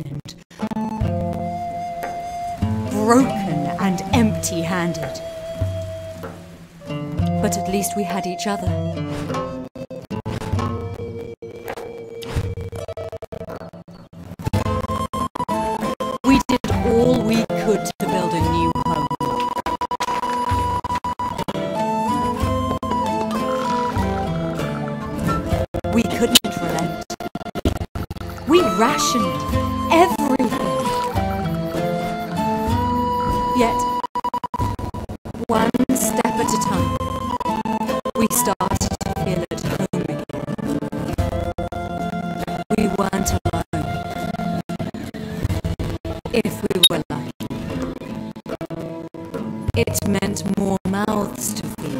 and broken and empty-handed. But at least we had each other. We did all we could to build a new home. We couldn't relent. We rationed everything. Yet, one step at a time, we started to feel at home again. We weren't alone. If we were lucky, it meant more mouths to feed.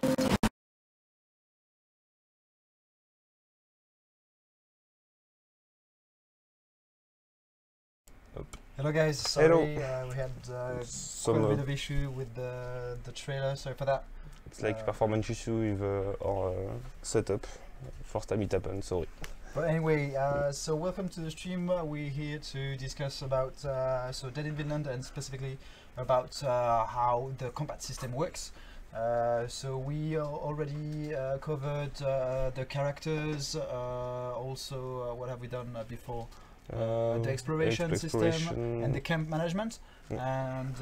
Hello guys, sorry, Hello. We had quite a bit of issue with the trailer, sorry for that. It's like performance issue with our setup. First time it happened, sorry. But anyway, so welcome to the stream. We're here to discuss about so Dead in Vinland, and specifically about how the combat system works. So we already covered the characters, also what have we done before? The exploration system and the camp management, and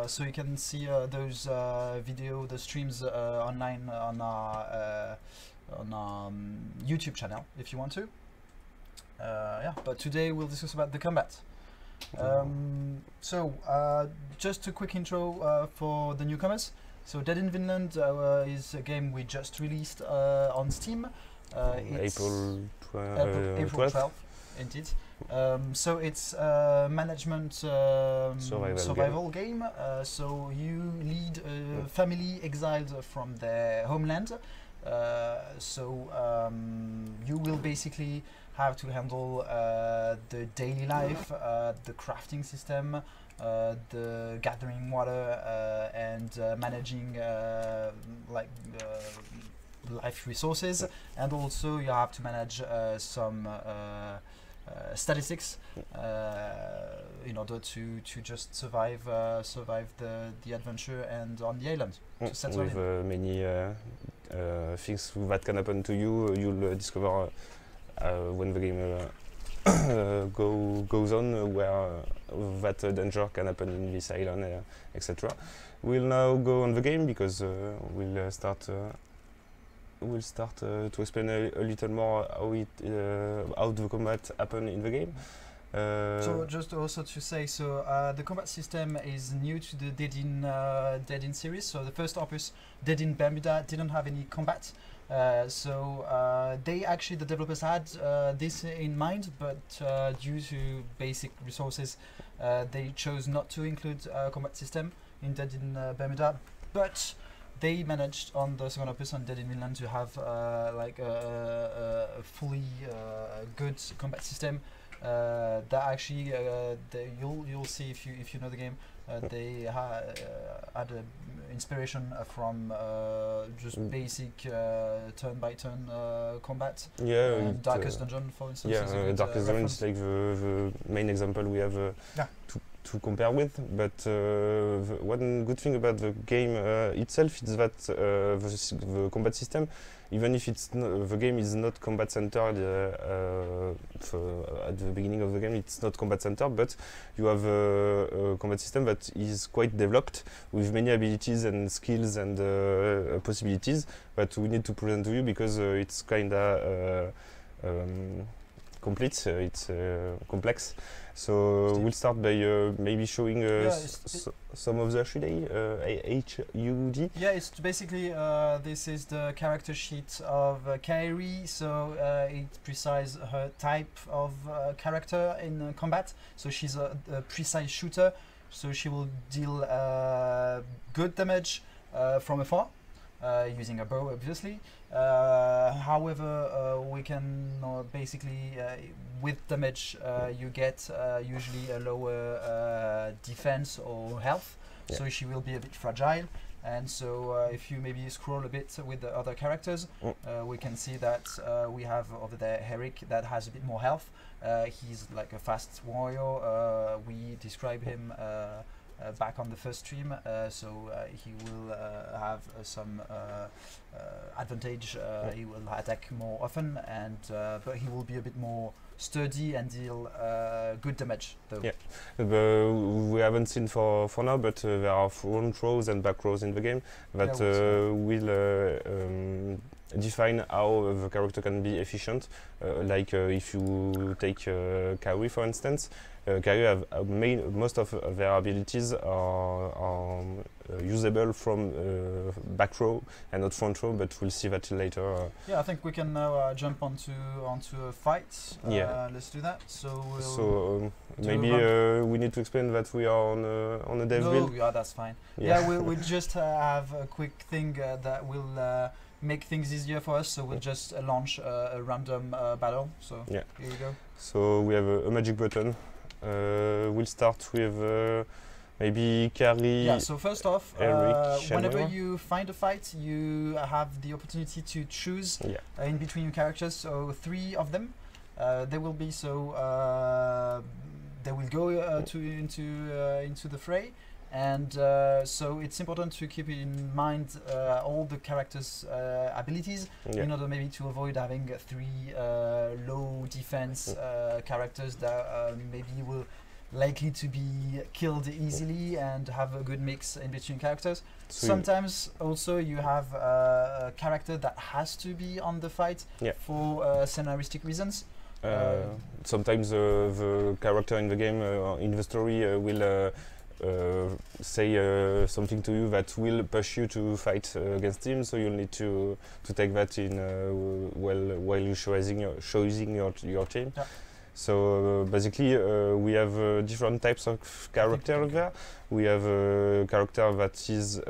so you can see those the streams online on our YouTube channel if you want to. Yeah, but today we'll discuss about the combat. So just a quick intro for the newcomers. So Dead in Vinland is a game we just released on Steam. April 12th. Indeed. So it's a management survival game. So you lead a family exiled from their homeland. So you will basically have to handle the daily life, the crafting system, the gathering water, and managing life resources, and also you have to manage some statistics in order to just survive the adventure and on the island. To settle with many things that can happen to you. You'll discover when the game goes on where that danger can happen in this island, etc. We'll now go on the game because we'll start to explain a little more how the combat happen in the game. So just also to say, so the combat system is new to the Dead in series. So the first opus, Dead in Bermuda, didn't have any combat. So the developers had this in mind, but due to basic resources, they chose not to include a combat system in Dead in Bermuda. But they managed on the second opus on Dead in Vinland to have like a fully good combat system that actually you'll see if you know the game. They had inspiration from just basic turn-by-turn combat. Yeah, Darkest Dungeon, for instance. Yeah, Darkest Dungeon is like the main example we have to compare with. But one good thing about the game itself is that the combat system, even if the game is not combat centered at the beginning of the game, it's not combat centered, but you have a combat system that is quite developed with many abilities and skills and possibilities that we need to present to you because it's kinda complete, it's complex. So we'll start by maybe showing some of the HUD. Yeah, it's basically this is the character sheet of Kairi. So it precise her type of character in combat. So she's a precise shooter. So she will deal good damage from afar. Using a bow, obviously. However, we can basically, with damage, you get usually a lower defense or health, so she will be a bit fragile. And so if you maybe scroll a bit with the other characters, we can see that we have over there Eric that has a bit more health. He's like a fast warrior. We describe him back on the first stream, so he will have some advantage. He will attack more often, and but he will be a bit more sturdy and deal good damage though. Yeah, we haven't seen for now, but there are front rows and back rows in the game that will define how the character can be efficient. Like if you take Kairi for instance, Kairi have most of their abilities are usable from back row and not front row, but we'll see that later. Yeah, I think we can now jump onto a fight. Yeah, let's do that. So maybe we need to explain that we are on a dev build. Yeah, that's fine. Yeah, we'll just have a quick thing that will make things easier for us. So we'll just launch a random battle. So here you go. So we have a magic button. We'll start with maybe Kairi. Yeah, so first off, Eric, whenever you find a fight, you have the opportunity to choose in between your characters. So 3 of them, they will be they will go into the fray, and so it's important to keep in mind all the characters' abilities in order maybe to avoid having 3 low defense characters that maybe will likely to be killed easily, and have a good mix in between characters. So sometimes also you have a character that has to be on the fight for scenaristic reasons. Sometimes the character in the game, in the story, will say something to you that will push you to fight against him, so you'll need to take that in while you're choosing your team. So basically we have different types of character there. We have a character that is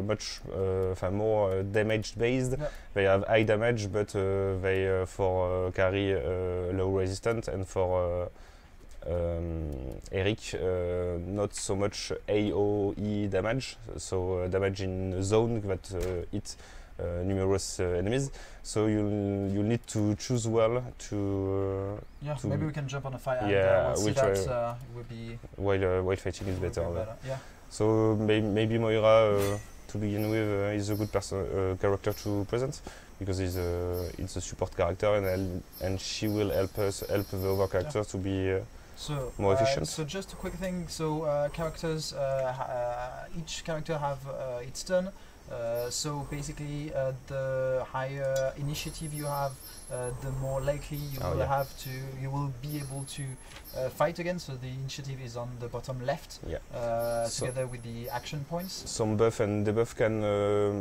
much more damage based. They have high damage, but they for carry low resistance, and for Eric not so much AOE damage, so damage in zone that hit numerous enemies. So you'll need to choose well to maybe we can jump on a fight. We'll try. Would be while fighting is better. So maybe Moira to begin with is a good character to present, because it's a support character, and she will help the other characters to be more efficient. So just a quick thing. So characters, each character have its turn. So basically, the higher initiative you have, the more likely you will be able to fight again. So the initiative is on the bottom left, together with the action points. Some buff and debuff can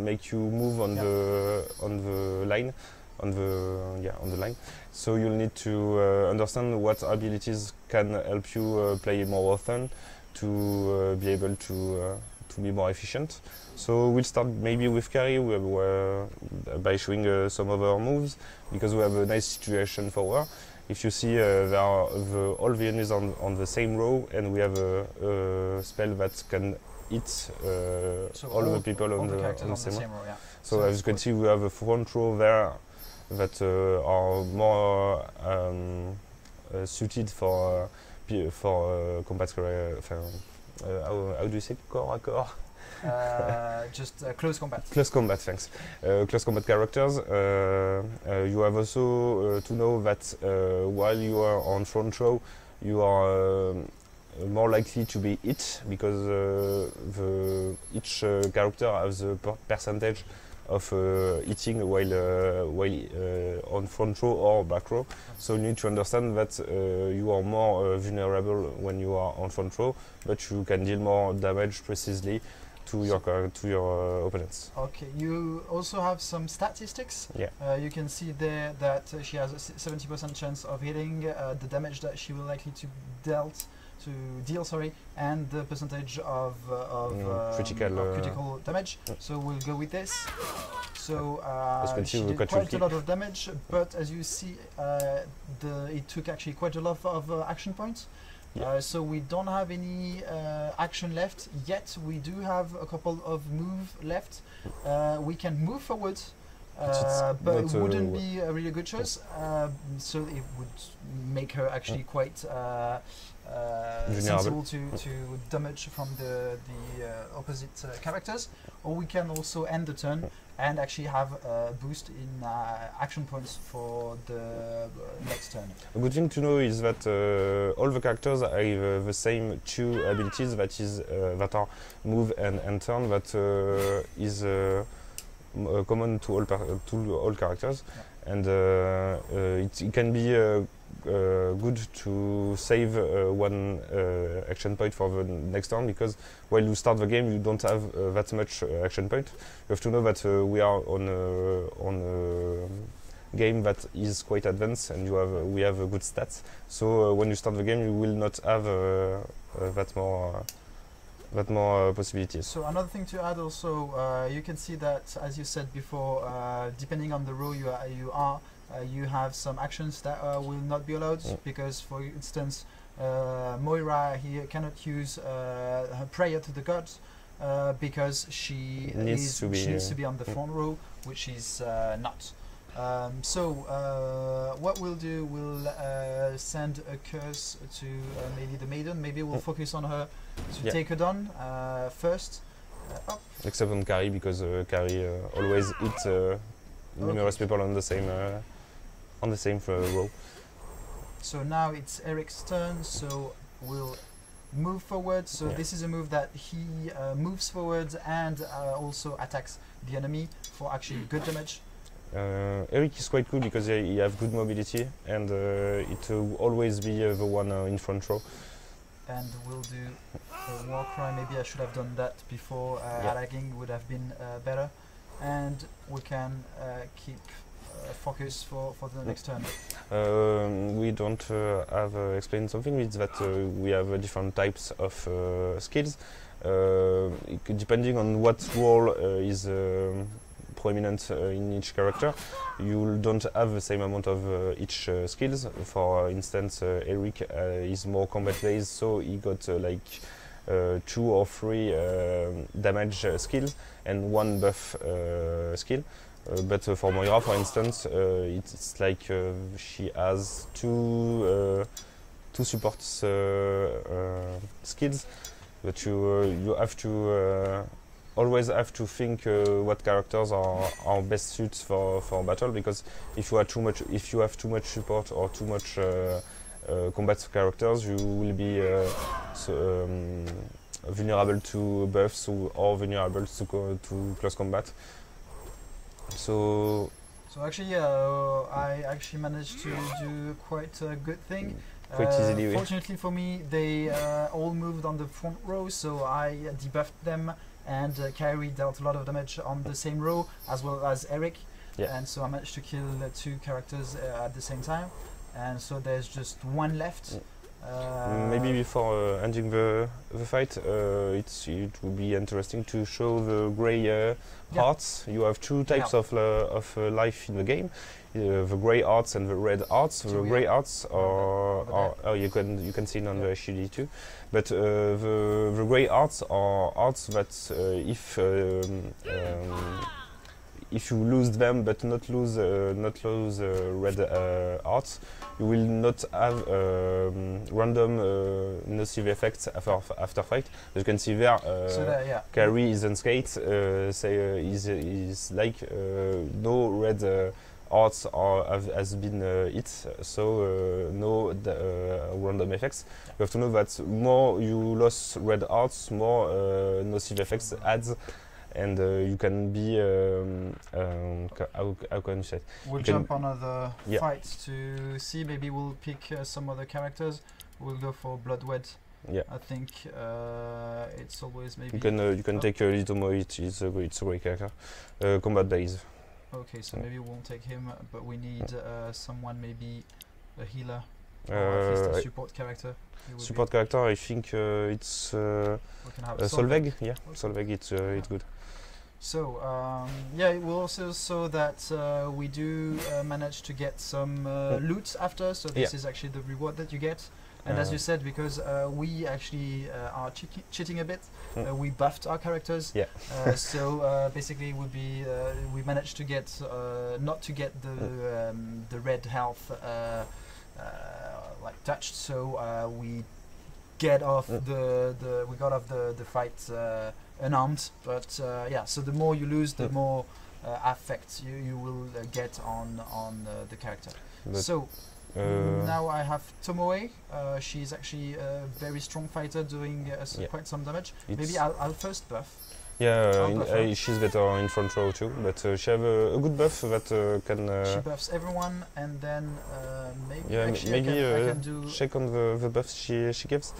make you move on the line. On the line, so you'll need to understand what abilities can help you play more often to be able to be more efficient. So we'll start maybe with Kairi by showing some of her moves, because we have a nice situation for her. If you see, there are all the enemies on the same row, and we have a spell that can hit all the people on the same row. So as you can see, we have a front row there that are more suited for combat. How do you say corps à corps? Just close combat. Close combat, thanks. Close combat characters. You have also to know that while you are on front row, you are more likely to be hit, because each character has a percentage of hitting while on front row or back row. So you need to understand that you are more vulnerable when you are on front row, but you can deal more damage precisely to your opponents. Okay, you also have some statistics. You can see there that she has a 70% chance of hitting the damage that she will likely to deal, and the percentage of critical damage. So we'll go with this. So she did quite a lot of damage, but as you see, it took actually quite a lot of action points. So we don't have any action left yet. We do have a couple of move left. We can move forward, but it wouldn't be a really good choice. So it would make her actually quite sensible to damage from the opposite characters. Or we can also end the turn and actually have a boost in action points for the next turn. A good thing to know is that all the characters have the same two abilities, that are move and turn, that is common to all characters, and it can be good to save one action point for the next turn, because while you start the game you don't have that much action point. You have to know that we are on a game that is quite advanced, and we have good stats. So when you start the game, you will not have that more possibilities. So another thing to add also, you can see that, as you said before, depending on the row you are, you have some actions that will not be allowed, because, for instance, Moira here cannot use her prayer to the gods because she needs to be on the front row, which is not. So what we'll do, we'll send a curse to maybe the maiden. Maybe we'll focus on her to take her down first. Except on Carrie, because Carrie always hits numerous people on the same row. So now it's Eric's turn, so we'll move forward. So this is a move that he moves forward and also attacks the enemy for actually good damage. Eric is quite cool because he have good mobility, and it will always be the one in front row. And we'll do a war cry. Maybe I should have done that before. Attacking would have been better. And we can keep focus for the next turn. We don't have explained something. It's that we have different types of skills. Depending on what role is prominent in each character, you don't have the same amount of each skills. For instance, Eric is more combat based, so he got like 2 or 3 damage skills and 1 buff skill. But for Moira, for instance, it's like she has 2 support skills, but you have to always have to think what characters are best suits for battle, because if you have too much support or too much combat characters, you will be vulnerable to buffs or vulnerable to close combat. So actually, I actually managed to do quite a good thing. Quite easily. Fortunately for me, they all moved on the front row, so I debuffed them, and Carrie dealt a lot of damage on the same row, as well as Eric. And so I managed to kill 2 characters at the same time. And so there's just 1 left. Maybe before ending the fight, it would be interesting to show the grey hearts. You have 2 types of life in the game: the grey hearts and the red hearts. The grey hearts are you can see it on the HUD too. But the grey hearts are hearts that if you lose them but not lose red hearts, you will not have random nocive effects after fight. As you can see there, Carrie is unscathed. Is like no red hearts has been hit, so no random effects. You have to know that more you lost red hearts, more nocive effects adds. And you can be how can you say? We'll jump on other fights to see. Maybe we'll pick some other characters. We'll go for Bloodwed. I think it's always maybe. You can take Litomo. It's a great character. Combat base. Okay, so maybe we won't take him, but we need someone, maybe a healer, or at least a support character. Support character, I think it's Solveig. Yeah, Solveig. It's good. So we also saw that we do manage to get some loot after. So this is actually the reward that you get. And as you said, because we actually are cheating a bit, we buffed our characters. Yeah. So basically, we managed to get not to get the red health like touched. So we get off we got off the fight unarmed. But yeah, so the more you lose, the more affect you will get on the character. But so. Now I have Tomoe. She's actually a very strong fighter, doing quite some damage. Maybe I'll first buff. Yeah, she's better in front row too, but she have a good buff that can. She buffs everyone, and then maybe I can do check on the buffs she gives.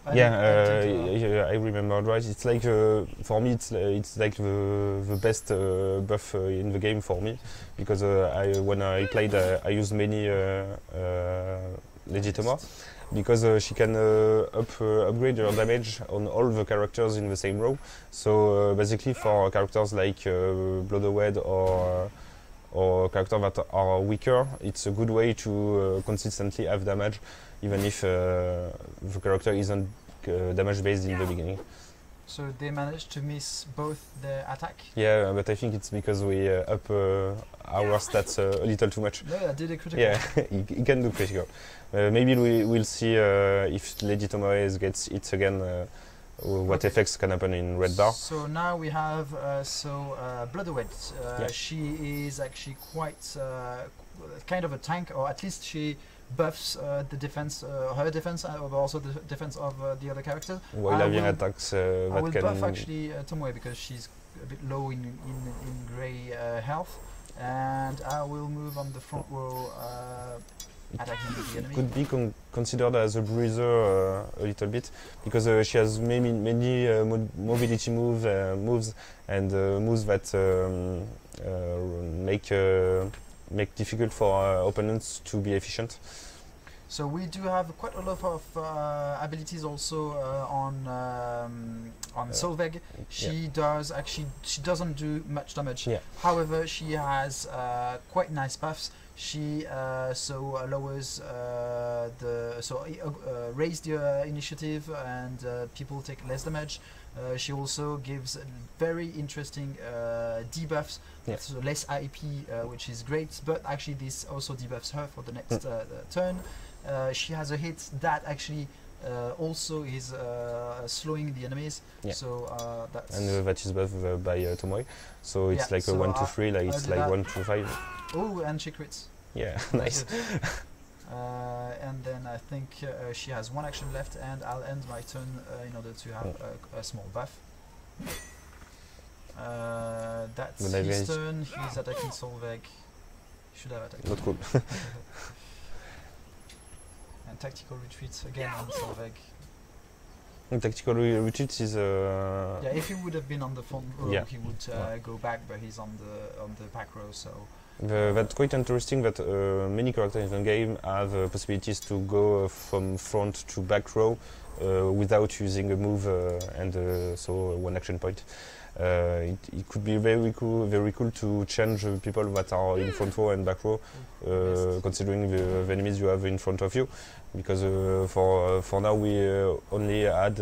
I I remember right. It's like for me, it's like the best buff in the game for me, because when I played, I used many Legitimate, because she can upgrade her damage on all the characters in the same row. So basically, for characters like Bloodowed or characters that are weaker, it's a good way to consistently have damage, even if the character isn't damage based in the beginning. So they managed to miss both the attack? Yeah, but I think it's because we up our stats a little too much. Yeah, I did a critical. Yeah, he can do critical. Maybe we'll see if Lady Tomoe gets hit again, what effects can happen in red bar. So now we have Bloodowed. She is actually quite kind of a tank, or at least she buffs the defense, her defense, but also the defense of the other character. While having attacks I will that can... buff actually Tomoe, because she's a bit low in grey health, and I will move on the front row attacking the enemy. Could be considered as a bruiser a little bit, because she has many mobility moves and moves that make difficult for opponents to be efficient. So we do have quite a lot of abilities also on Solveig. She doesn't do much damage. Yeah. However, she has quite nice buffs. She lowers raise the initiative, and people take less damage. She also gives very interesting debuffs, so less IP, which is great, but actually this also debuffs her for the next turn. She has a hit that actually also is slowing the enemies, so that's... And that is buffed by Tomoe, so it's like a 1 to 3, like it's like 1 to 5. Oh, and she crits. Yeah, nice. And then I think she has one action left, and I'll end my turn in order to have a small buff. That's his turn. He's attacking Solveig. Should have attacked. Not cool. And tactical retreats again on Solveig. Tactical retreat is... yeah, if he would have been on the front row, he would go back, but he's on the back row, so... That's quite interesting that many characters in the game have possibilities to go from front to back row without using a move and so one action point. It could be very cool to change people that are in front row and back row, considering the enemies you have in front of you. Because for now we only add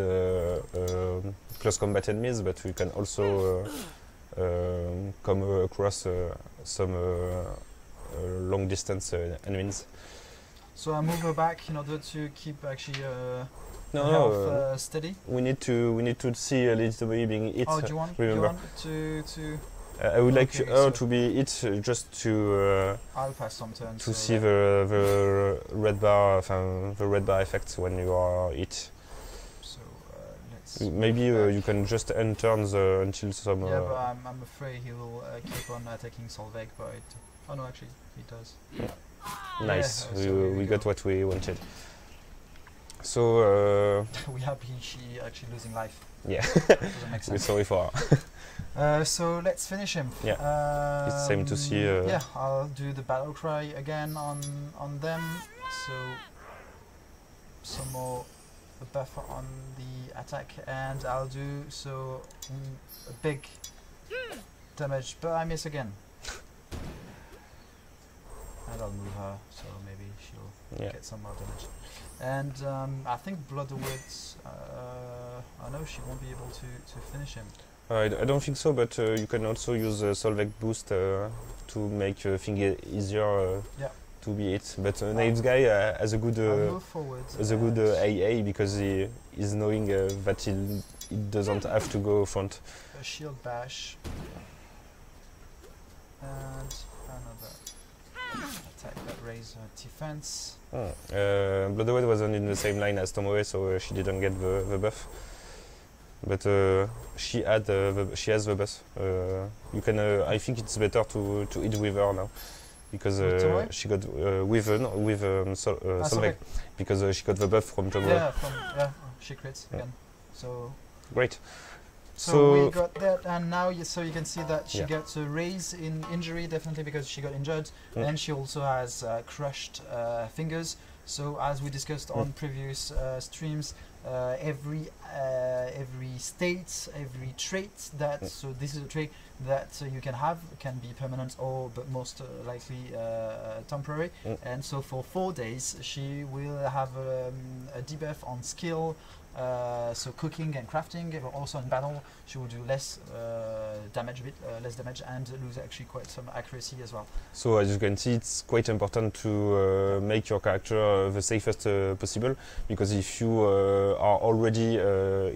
close combat enemies, but we can also come across some long distance enemies. So I move her back in order to keep actually steady. We need to see a little bit being hit. Oh, do you want to? I would like her to be hit just to. I'll pass some turns to see the red bar, effect when you are hit. Maybe you can just end turns until some... Yeah, but I'm afraid he will keep on attacking Solveig, but... Oh no, actually, he does. Yeah. Nice, we got what we wanted. So... we're happy she actually losing life. Yeah, doesn't make sense. we're sorry for her. So let's finish him. Yeah, it's time to see... yeah, I'll do the battle cry again on them. So, some more buffer on the attack, and I'll do a big damage, but I miss again. and I'll move her, so maybe she'll Yeah. get some more damage. And I think Bloodwood, I know she won't be able to finish him. I don't think so, but you can also use Solveig boost to make things easier to be hit. But Knave's guy has a good I'll move forward. AA because he is knowing that he doesn't have to go front. A shield bash. And another attack that raises her defense. Bloodwood wasn't in the same line as Tomoe, so she didn't get the buff. But she has the buff. You can. I think it's better to hit with her now, because she got Solveig, because she got the buff from Tomoe. Yeah, she crits again. So great. So we got that, and now so you can see that she gets a raise in injury, definitely because she got injured, and she also has crushed fingers. So as we discussed on previous streams, every state, every trait that so this is a trait that you can have can be permanent or but most likely temporary. And so for 4 days she will have a debuff on skill. So cooking and crafting, but also in battle she will do less damage, less damage, and lose actually quite some accuracy as well. So as you can see, it's quite important to make your character the safest possible, because if you are already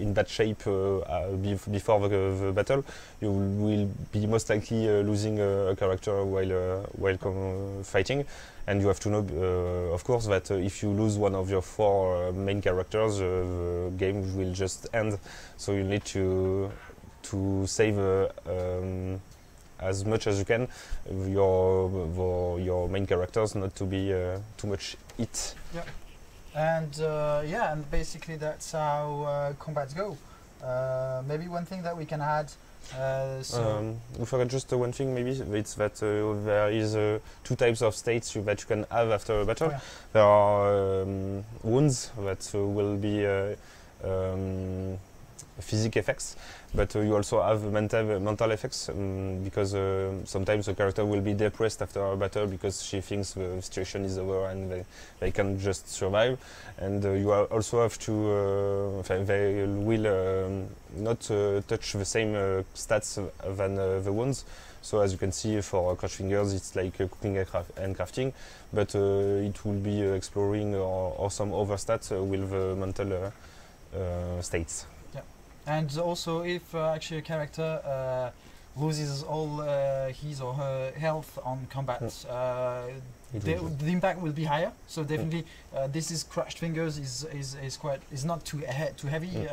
in bad shape before the battle, you will be most likely losing a character while fighting. And you have to know, of course, that if you lose one of your 4 main characters, the game will just end. So you need to save as much as you can your main characters, not to be too much hit. Yeah, and and basically that's how combats go. Maybe one thing that we can add. We forgot just one thing, maybe it's that there is 2 types of states that you can have after a battle. There are wounds that will be physical effects, but you also have mental effects, because sometimes the character will be depressed after a battle because she thinks the situation is over and they can just survive. And you also have to they will not touch the same stats than the wounds. So as you can see, for Crush Fingers it's like cooking and crafting, but it will be exploring or some other stats with the mental states. And also, if actually a character loses all his or her health on combat, the impact will be higher. So definitely, this is crushed fingers is not too heavy.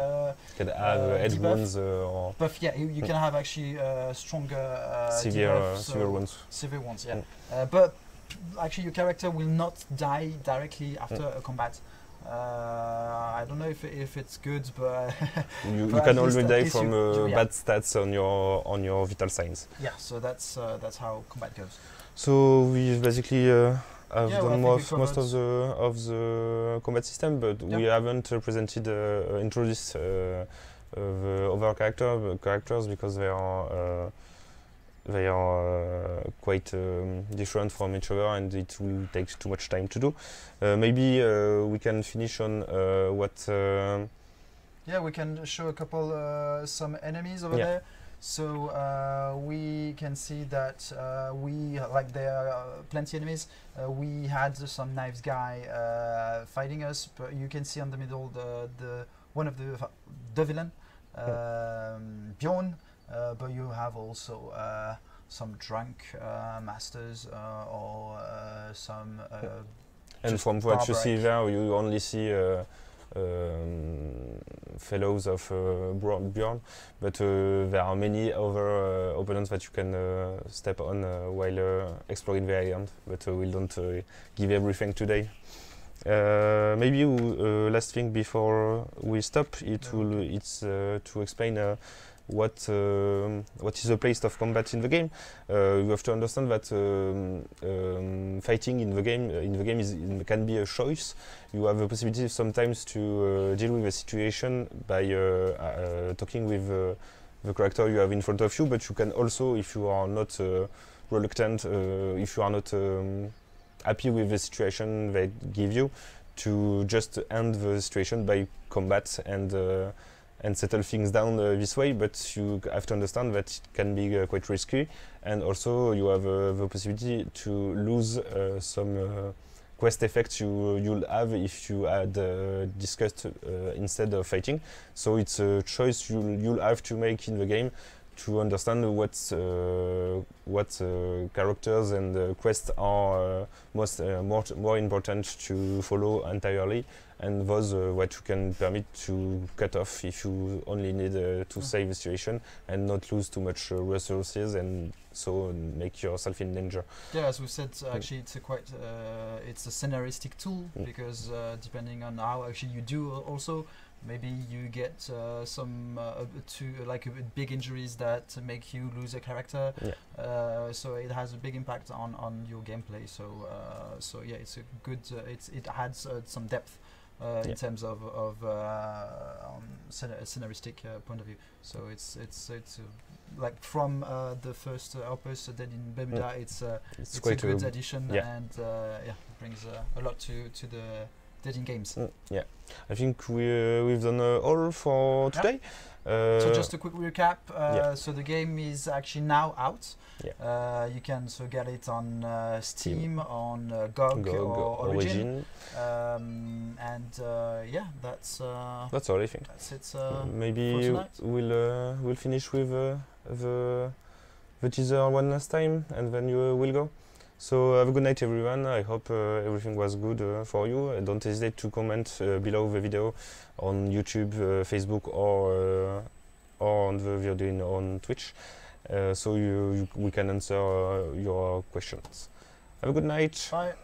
Can have head wounds or buff. Yeah, you can have actually stronger severe wounds. Severe ones, yeah. But actually, your character will not die directly after a combat. I don't know if it's good, but you can already die from bad stats on your vital signs. Yeah, so that's how combat goes. So we basically have done most of the combat system, but we haven't introduced the other characters because they are quite different from each other, and it will take too much time to do. Maybe we can finish on what. We can show a couple some enemies over there. So we can see that there are plenty of enemies. We had some knives guy fighting us, but you can see on the middle the one of the villain, Bjorn. But you have also some drunk masters or some. And from what you see there, you only see fellows of Bjorn, but there are many other opponents that you can step on while exploring the island. But we don't give everything today. Maybe last thing before we stop, it's to explain. What is the place of combat in the game? You have to understand that fighting in the game can be a choice. You have the possibility sometimes to deal with a situation by talking with the character you have in front of you, but you can also, if you are not reluctant, if you are not happy with the situation they give you, to just end the situation by combat and settle things down this way. But you have to understand that it can be quite risky, and also you have the possibility to lose some quest effects you'll have if you had discussed instead of fighting. So it's a choice you'll have to make in the game to understand what characters and quests are more important to follow entirely, and those what you can permit to cut off if you only need to save the situation and not lose too much resources, and so make yourself in danger. Yeah, as we said, actually it's a quite it's a scenaristic tool, because depending on how actually you do also, maybe you get some big injuries that make you lose a character. So it has a big impact on your gameplay. So yeah, it's a good. It adds some depth in terms of scenaristic point of view. So it's like from the first opus, Dead in Bermuda, it's quite a good addition, and it brings a lot to the Dead in games. Yeah, I think we've done all for today. So just a quick recap. So the game is actually now out. You can get it on Steam, on GOG or Origin. And that's all I think. That's it. Maybe we'll finish with the teaser one last time, and then you will go. So have a good night, everyone. I hope everything was good for you. Don't hesitate to comment below the video on YouTube, Facebook, or on the video on Twitch, so we can answer your questions. Have a good night. Bye.